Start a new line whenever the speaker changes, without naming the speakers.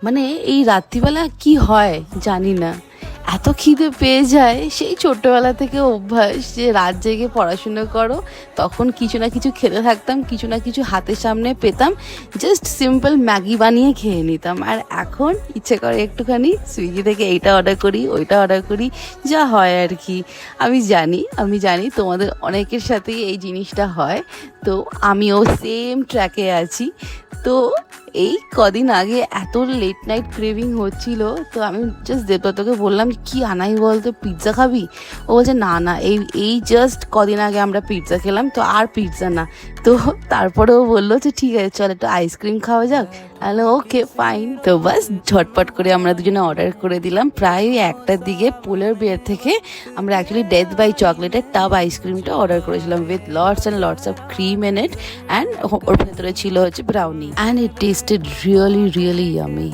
মানে এই রাত্রিবেলা কি হয় জানি না, এত খিদে পেয়ে যায়। সেই ছোট্টবেলা থেকে অভ্যাস যে রাত জেগে পড়াশুনো করো, তখন কিছু না কিছু খেতে থাকতাম, কিছু না কিছু হাতের সামনে পেতাম, জাস্ট সিম্পল ম্যাগি বানিয়ে খেয়ে নিতাম। আর এখন ইচ্ছে করে একটুখানি সুইগি থেকে এইটা অর্ডার করি, ওইটা অর্ডার করি, যা হয় আর কি। আমি জানি তোমাদের অনেকের সাথেই এই জিনিসটা হয়, তো আমিও সেম ট্র্যাকে আছি। তো এই কদিন আগে এত লেট নাইট ক্রেভিং হচ্ছিল, তো আমি জাস্ট দেবদত্তকে বললাম কি আনাই বলতো, পিৎজা খাবি? ও বলছে না না, এই জাস্ট কদিন আগে আমরা পিৎজা খেলাম, তো আর পিৎজা না। তো তারপরে ও বললো যে ঠিক আছে চল একটু আইসক্রিম খাওয়া যাক। তাহলে ওকে ফাইন, তো বাস ঝটপট করে আমরা দুজনে অর্ডার করে দিলাম। প্রায় 1টার দিকে পোলার বিয়ার থেকে আমরা অ্যাকচুয়ালি ডেথ বাই চকলেটের টাব আইসক্রিমটা অর্ডার করেছিলাম with lots and lots of cream in it, and ওর ভেতরে ছিল হচ্ছে brownie, and it tasted really really yummy.